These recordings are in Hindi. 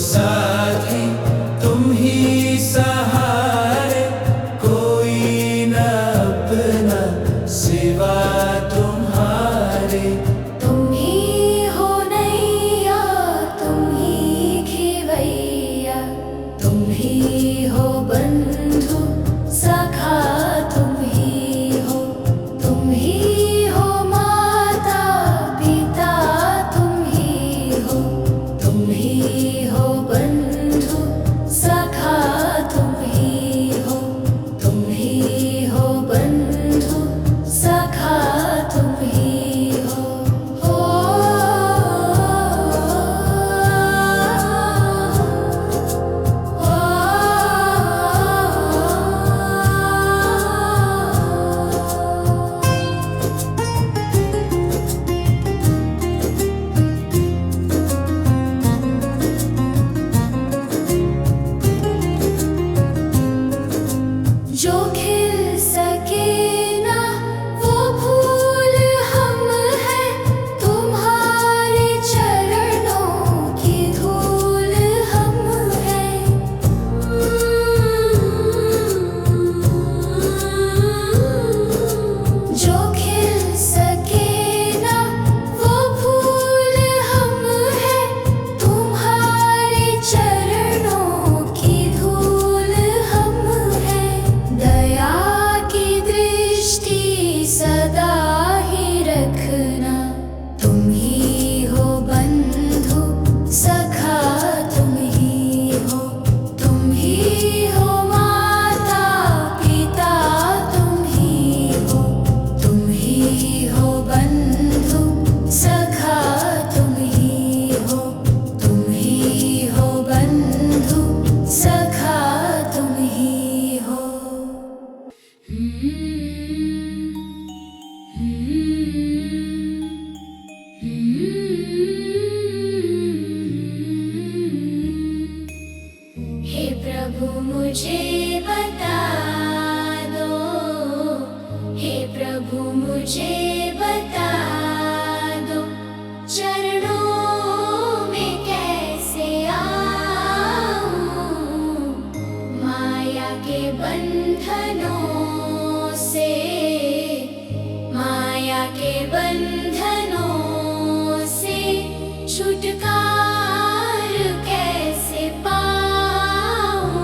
साथी तुम ही सहारे, कोई न अपना सिवा तुम्हारे। तुम ही हो नैया, तुम ही खेवैया, तुम ही हो बंधु सखा, तुम ही हो माता पिता, तुम ही हो बंधु सखा, तुम ही हो बंधु सखा, तुम ही हो। जो खिल सके ना वो फूल हम हैं, तुम्हारे चरणों की धूल हम हैं। जो खिल सके ना वो फूल हम हैं, तुम्हारे चरणों की धूल हम हैं। दया की दृष्टि सदा ही रखना, तुम ही हो बंधु सखा, तुम ही हो माता पिता, तुम ही हो बंधु सखा, तुम ही हो बंधु सखा, तुम ही हो। हे प्रभु मुझे बता दो, हे प्रभु मुझे बता दो, चरणों में कैसे आऊं, माया के बंधनों से, माया के बंधनों से छुटकार कैसे पाऊं,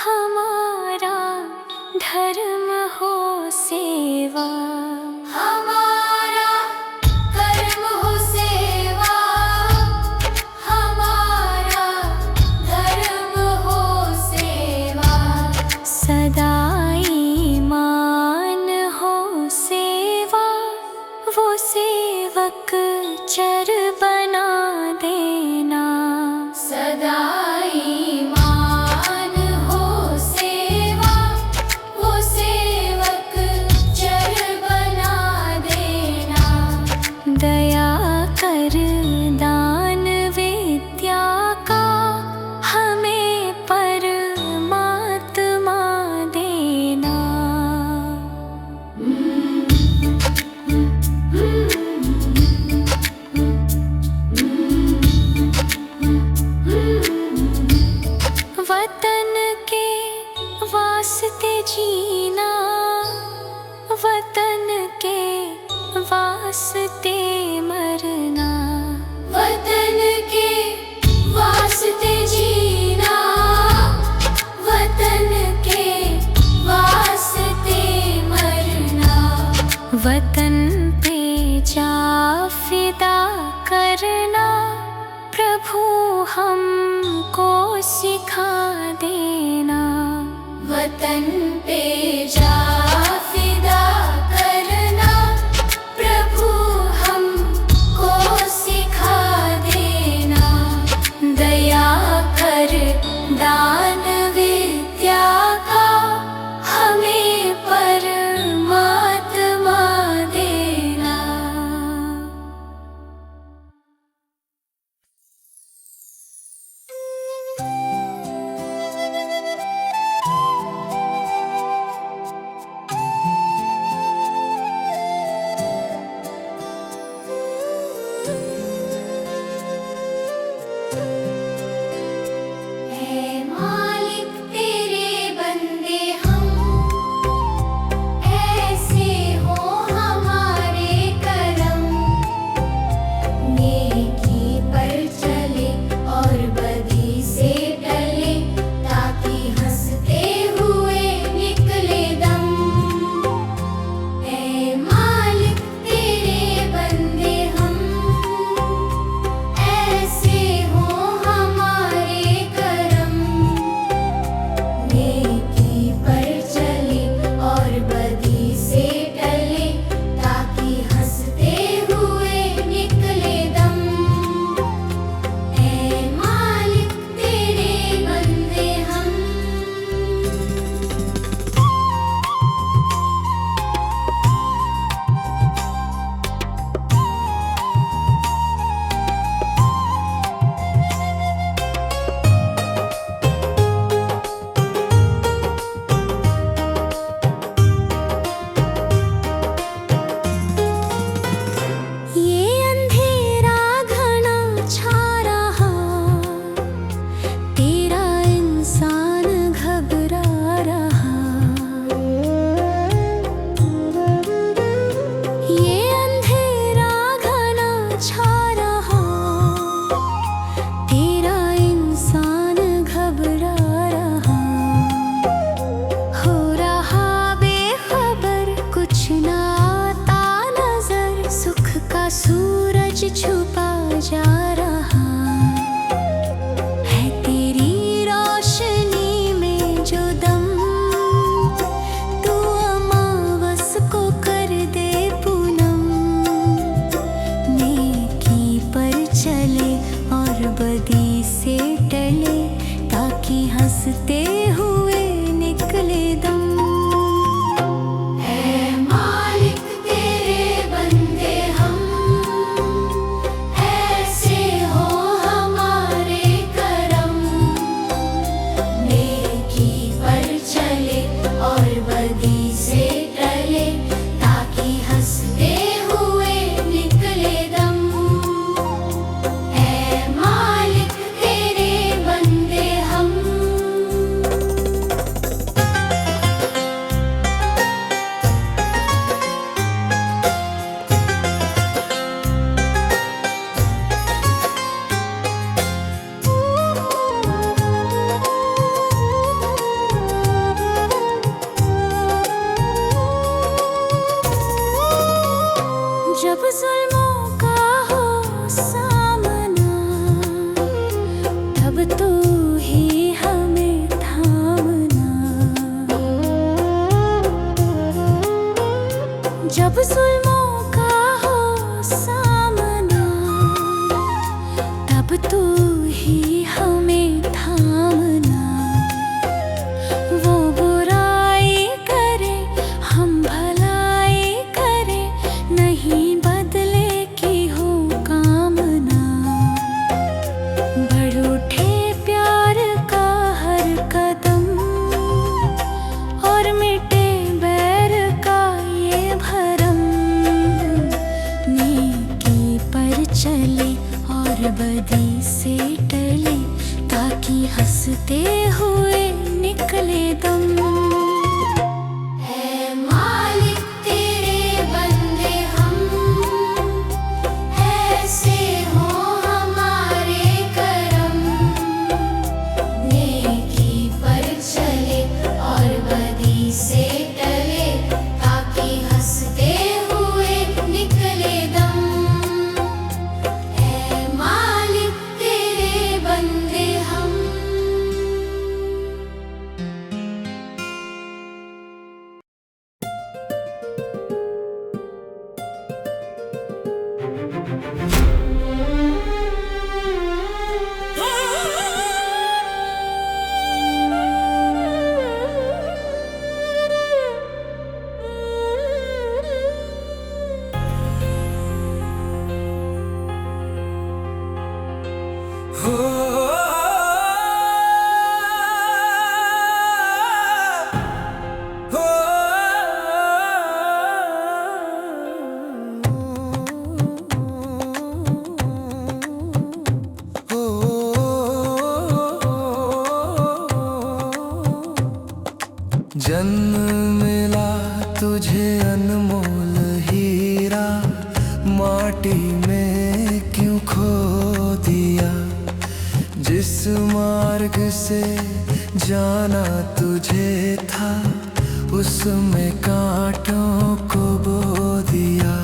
हमारा धर्म हो सेवा, हमारा कर्म हो सेवा, हमारा धर्म हो सेवा। सदा ईमान हो सेवा, वो सेवक चर बना देना। सदा ईमान हो सेवा, वो सेवक चर बना देना। दया कर दान विद्या का हमें परमात्मा देना। वतन के वास्ते जीना, वतन के वास्ते मरना। वतन के वास्ते जीना, वतन के वास्ते मरना। वतन पे जा फिदा करना, प्रभु हमको सिखा देना। वतन पे जा फिदा करना, प्रभु हमको सिखा देना। दया कर दान विद्या का हमें परमात्मा देना। जन्म मिला तुझे अनमोल हीरा, माटी में क्यों खो दिया। जिस मार्ग से जाना तुझे था, उसमें कांटों को बो दिया।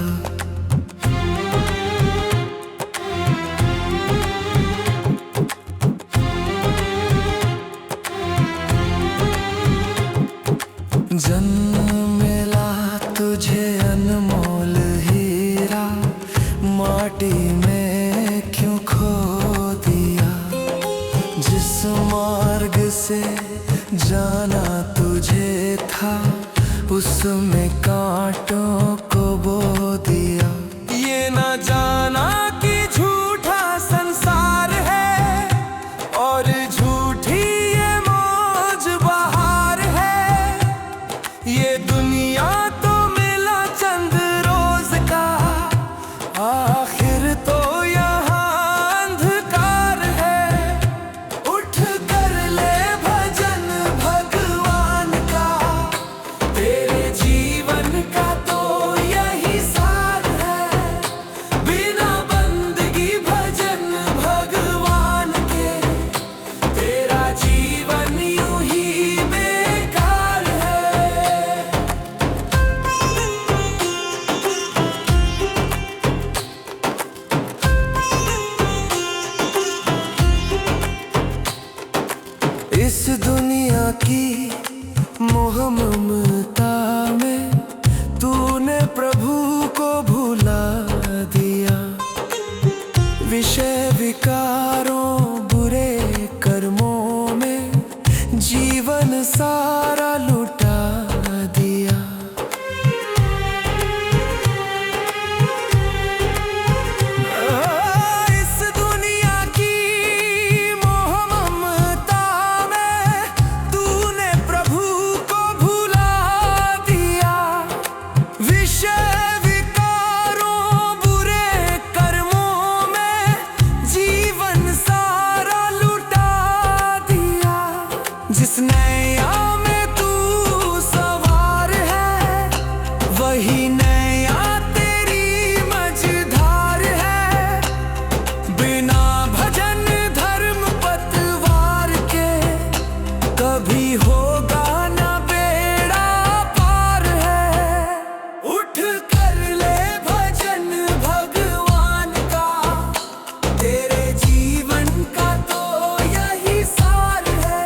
जन्म मिला तुझे अनमोल हीरा, माटी में क्यों खो दिया। जिस मार्ग से जाना तुझे था, उसमें कांटों को बो दिया। ये ना जाना कि झूठा संसार है और झूठी ये मौज बहार है। ये दुनिया तो मिला चंद रोज का, आखिर तो यहाँ अंधकार है। उठ कर ले भजन भगवान का, तेरे जीवन का तो यही सार है। बिना बंदगी भजन भगवान के, तेरा जीवन यूं ही बेकार है। इस दुनिया की मोह ममता में तूने प्रभु को भुला दिया। विषय विकारों बुरे कर्मों में जीवन सारा लुटा दिया। इस दुनिया की मोह ममता में तूने प्रभु को भुला दिया। विषय विकारों बुरे कर्मों में जीवन सारा लुटा दिया। जिस नैया में तू सवार है, वही नैया तेरी मझधार है। बिना भजन धर्म पतवार के, कभी होगा ना बेड़ा पार है। उठ कर ले भजन भगवान का, तेरे जीवन का तो यही सार है।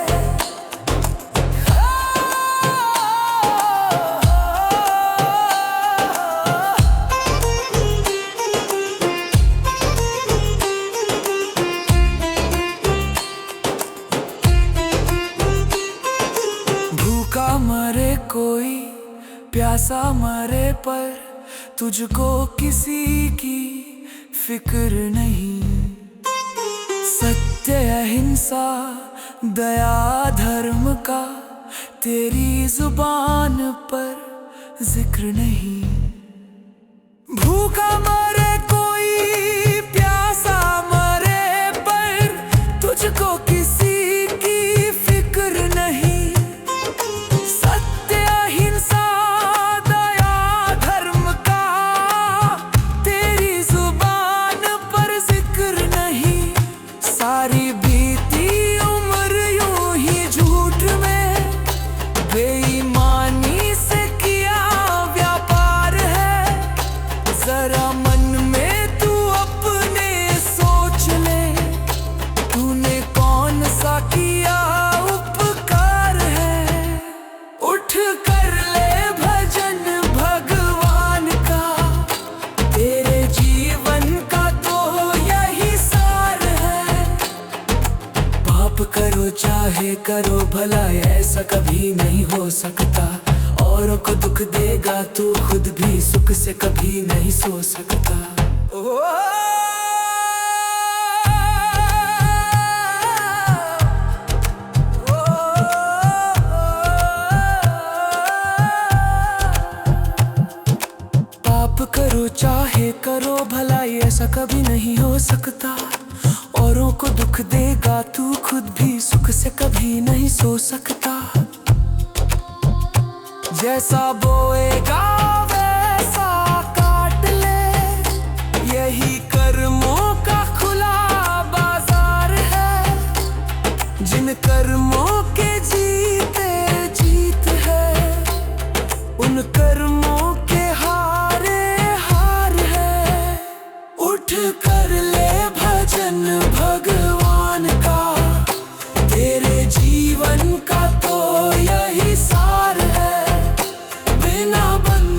भूखा मरे कोई, प्यासा मरे, पर तुझको किसी की फिक्र नहीं। सत्य अहिंसा दया धर्म का तेरी जुबान पर जिक्र नहीं। भूखा मरे कोई, प्यासा मरे, पर तुझको किसी की फिक्र नहीं। सत्य अहिंसा दया धर्म का तेरी जुबान पर जिक्र नहीं। सारी बीती उम्र यूं ही झूठ में बेईमानी से किया व्यापार है। जरा मन में तू अपने सोच ले, तूने कौन सा किया उपकार है। उठ कर ले भजन भगवान का, तेरे जीवन का तो यही सार है। पाप करो चाहे करो भला, ऐसा कभी नहीं हो सकता। औरों को दुख देगा तू, खुद भी सुख से कभी नहीं सो सकता। पाप करो चाहे करो भला, ऐसा कभी नहीं हो सकता। औरों को दुख देगा तू, खुद भी सुख से कभी नहीं सो सकता। जैसा बोएगा वैसा काट ले, यही कर्मों का खुला बाजार है। जिन कर्मों के जीते जीत है, उन कर्मों के हारे हार है। उठ कर ले भजन भगवान का, तेरे जीवन का तो यही सार है। बिना बंधन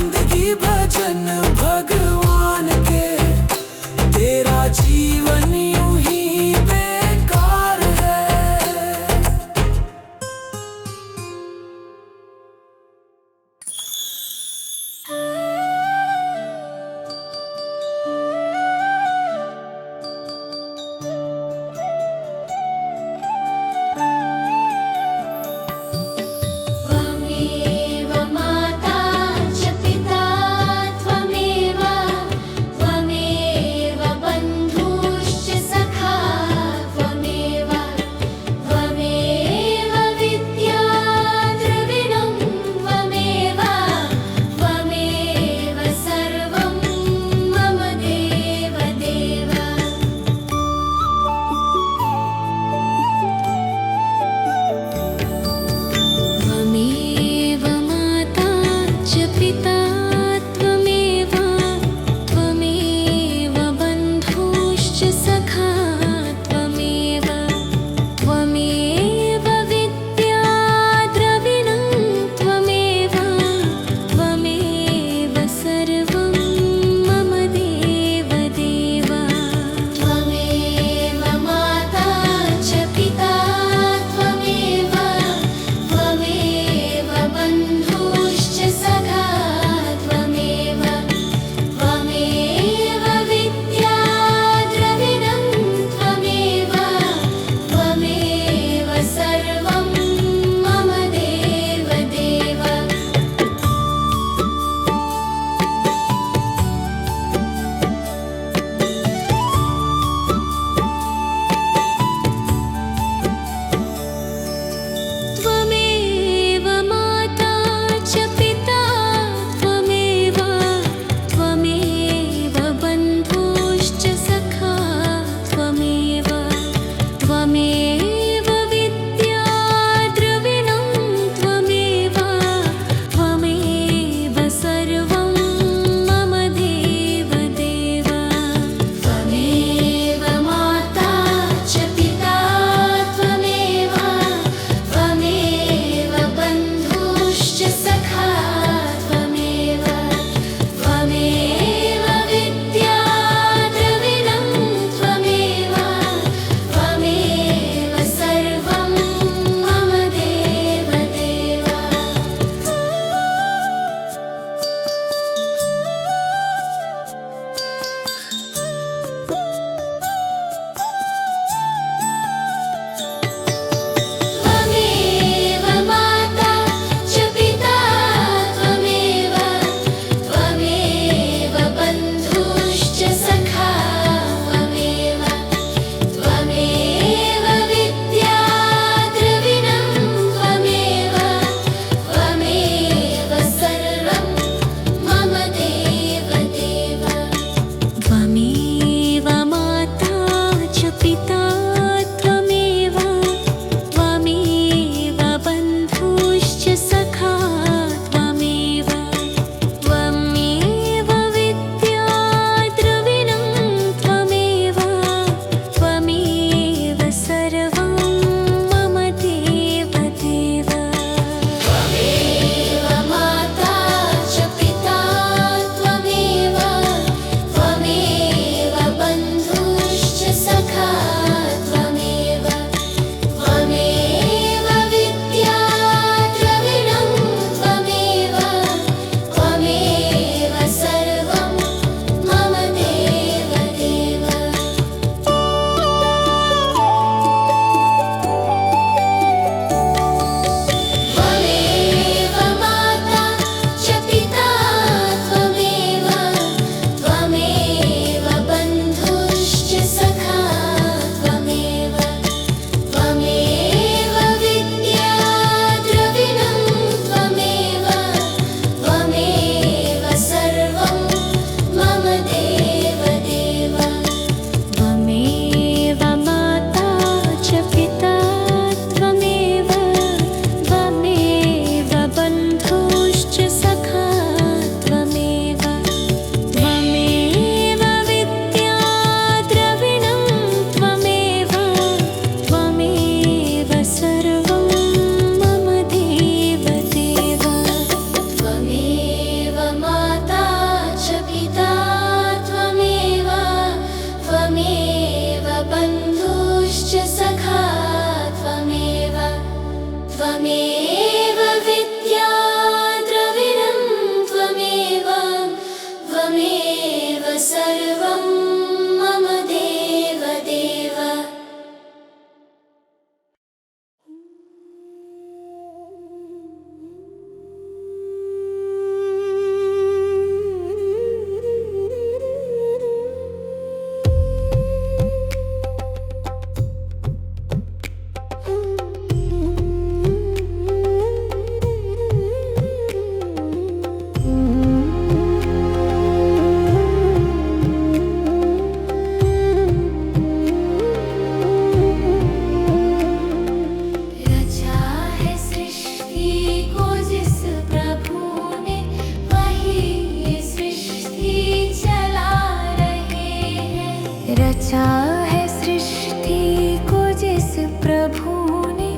रचा है सृष्टि को जिस प्रभु ने,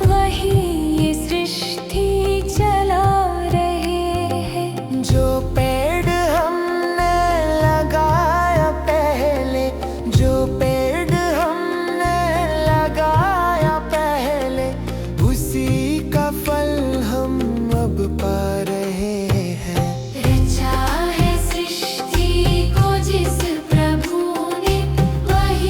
वही ये सृष्टि चला रहे हैं। जो पेड़ हमने लगाया पहले, जो पेड़ हमने लगाया पहले, उसी का फल हम अब पा रहे हैं। रचा है सृष्टि को जिस प्रभु ने, वही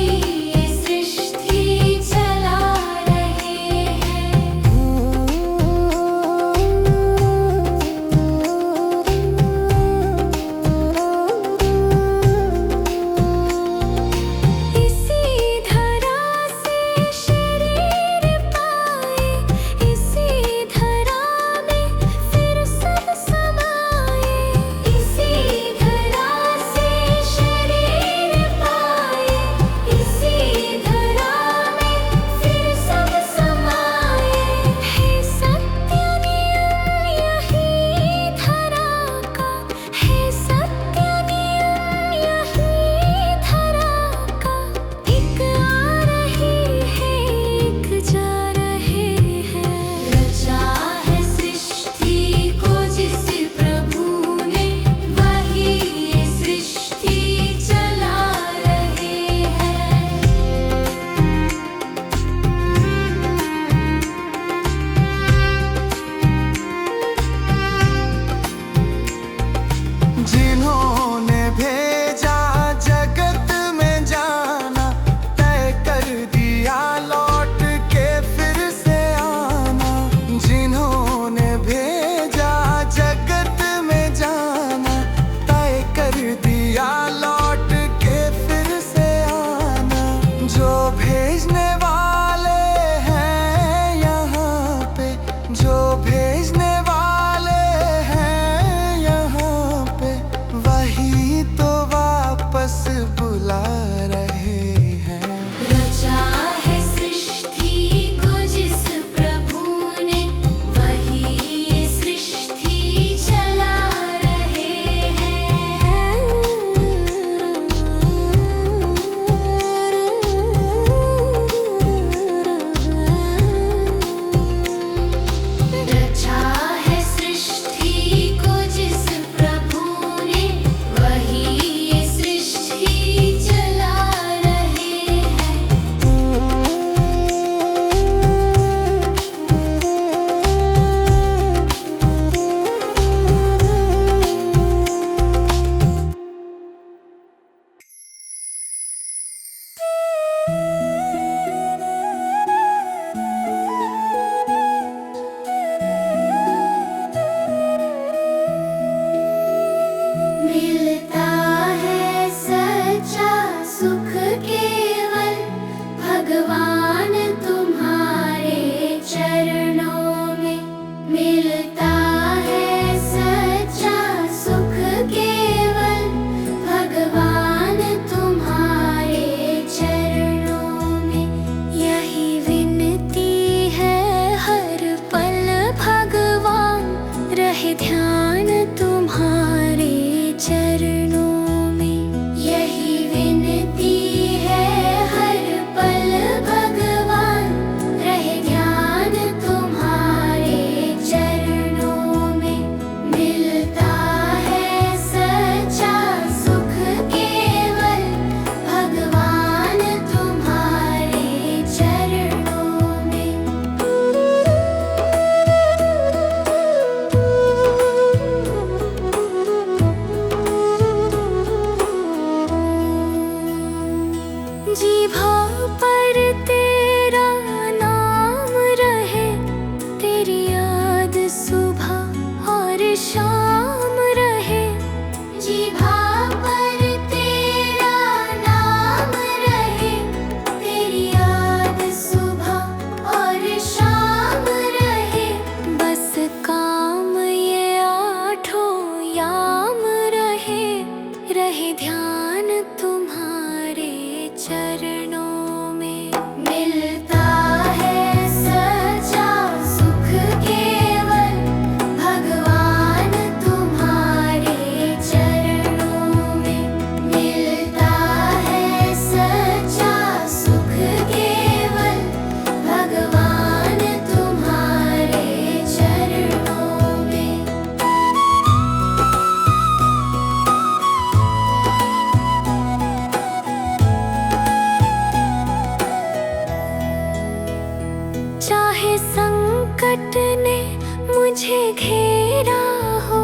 मेरा हो,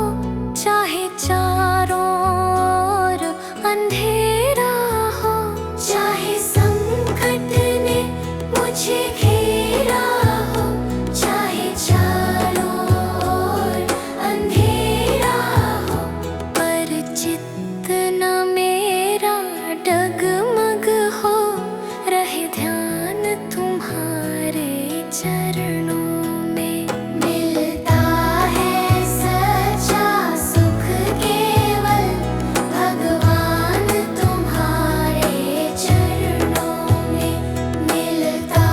चाहे चारों ओर अंधेरा हो, चाहे संकट ने मुझे घेरा हो, चाहे चारों ओर अंधेरा हो, पर चित्त न मेरा डगमग हो, रहे ध्यान तुम्हारे चरणों में। मिलता है सच्चा सुख केवल भगवान तुम्हारे चरणों में। मिलता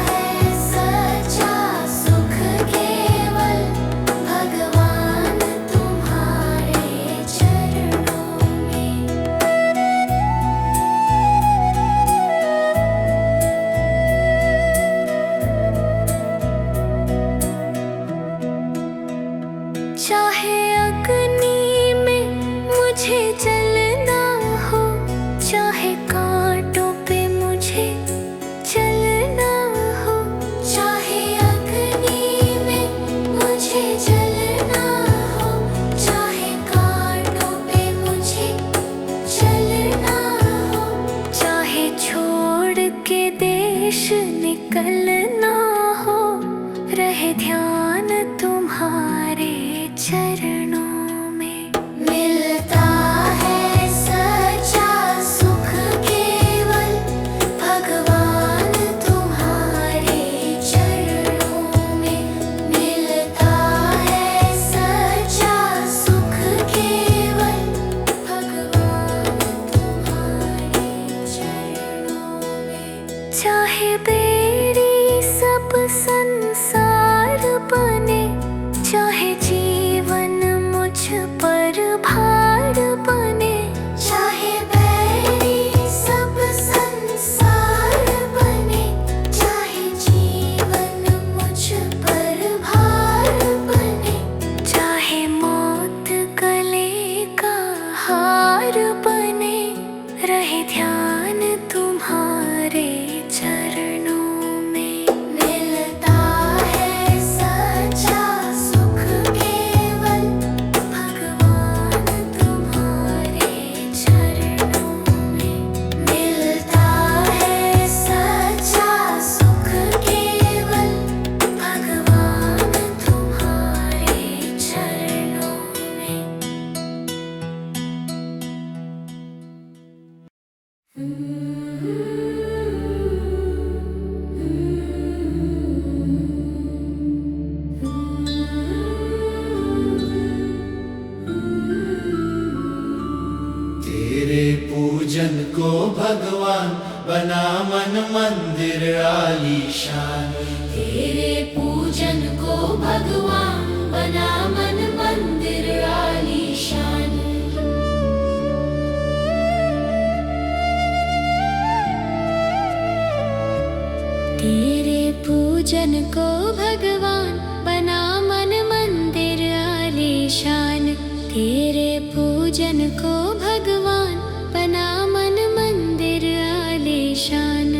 है सच्चा सुख केवल भगवान तुम्हारे चरणों में। चाहे अग्नि में मुझे जलना हो, चाहे कांटों पे मुझे चलना हो, चाहे अग्नि में मुझे जलना हो, चाहे कांटों पे मुझे चलना हो, चाहे छोड़ के देश निकलना हो, रहे ध्यान तुम्हारे चरणों में। मिलता है सच्चा सुख केवल भगवान तुम्हारे चरणों में। मिलता है सच्चा सुख केवल भगवान तुम्हारे चरणों में। चाहे बेड़ी सब संसार बने, चाहे जीवन मुझ पर भार बने, चाहे बैरी सब संसार बने, चाहे जीवन मुझ पर भार बने, चाहे मौत गले का हार बने, रहे ध्यान तुम्हारे चरणों में। मिलता है सच्चा सुख केवल भगवान तुम्हारे चरणों में। मिलता है सच्चा सुख केवल भगवान तुम्हारे चरणों में। तेरे पूजन को भगवान बना मन मंदिर आलीशान। तेरे पूजन को भगवान बना मन मंदिर आलीशान। तेरे पूजन को भगवान बना मन मंदिर आलीशान। तेरे पूजन को भगवान बना मन मंदिर आलीशान।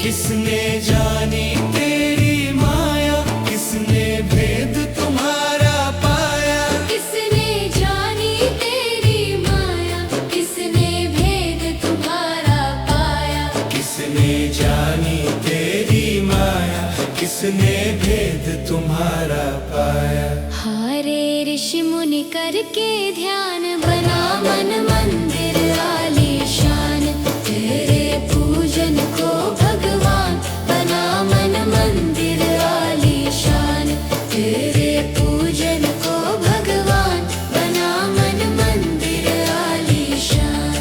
किसने जानी तेरी माया, किसने भेद तुम्हारा पाया। किसने जानी तेरी माया, किसने भेद तुम्हारा पाया। किसने जानी तेरी माया, किसने भेद तुम्हारा पाया। हारे ऋषि मुनि करके ध्यान बना मन मंदिर आलीशान। तेरे पूजन को भगवान बना मन मंदिर आलीशान। तेरे पूजन को भगवान बना मन मंदिर आलीशान।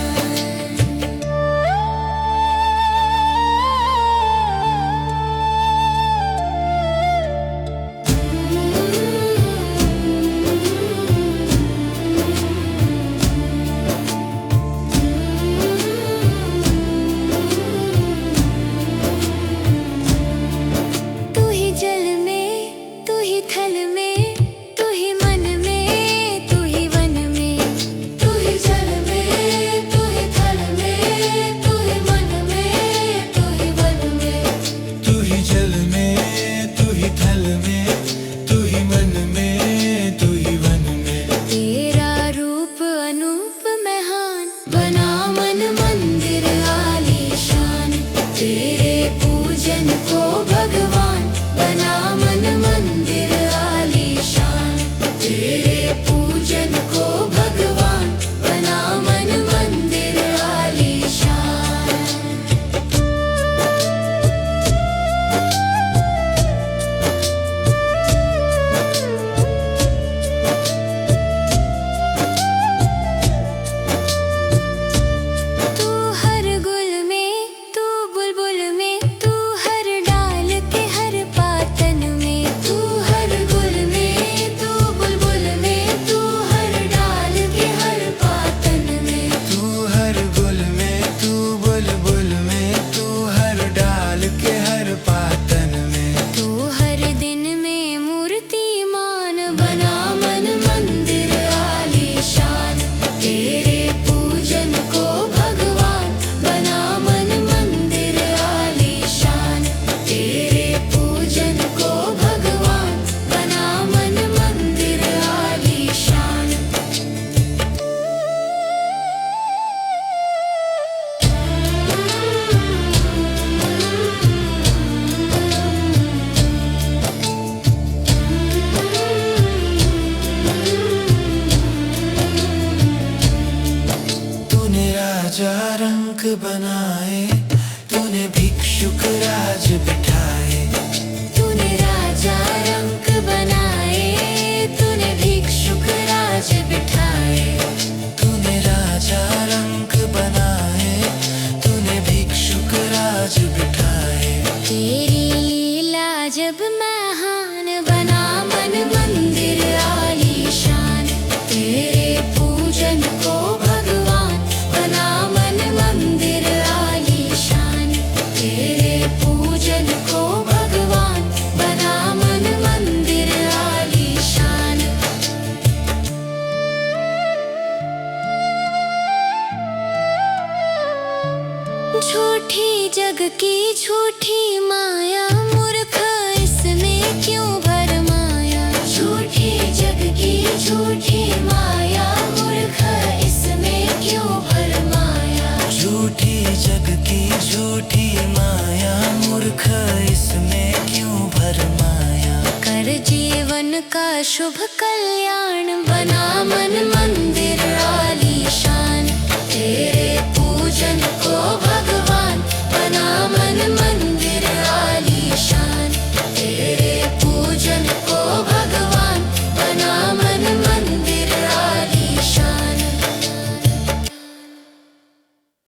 पूजन को भगवान बना मन मंदिर आलीशान। तेरे पूजन को भगवान बना मन मंदिर आलीशान। तू हर गुल में, तू बुलबुल में, तू हर डाल के हर पातन में। तू हर गुल में, तू बुलबुल में, तू हर डाल के हर पातन में। तू हर गुल में, तू बुलबुल में, तू हर डाल के हर पातन में। तू हर दिन में मूर्तिमान बना मन मंदिर आलीशान। तेरे पूजन को भगवान बना मन मंदिर आलीशान। तेरे पूजन को भगवान बना मन मंदिर आलीशान। तूने राजा रंक बनाए, तूने भिक्षुक राज बिठाए। तूने राजा रंक बनाए, तूने भिक्षुक राज बिठाए। तूने राजा रंक बनाए, तूने भिक्षुक राज बिठाए। तेरी लीला जब महान बना मन मंदिर आलीशान। तेरे पूजन को भगवान बना मन मंदिर आलीशान। तेरे पूजन को भगवान बना मन मंदिर आलीशान। झूठी जग की झूठी माया, मूर्ख इसमें क्यों भरमाया। झूठी जग की झूठी माया, मूर्ख इसमें क्यों भरमाया। झूठी जग की झूठी माया, मूर्ख इसमें क्यों भरमाया। कर जीवन का शुभ कल्याण बना मन मंदिर आलीशान। तेरे पूजन को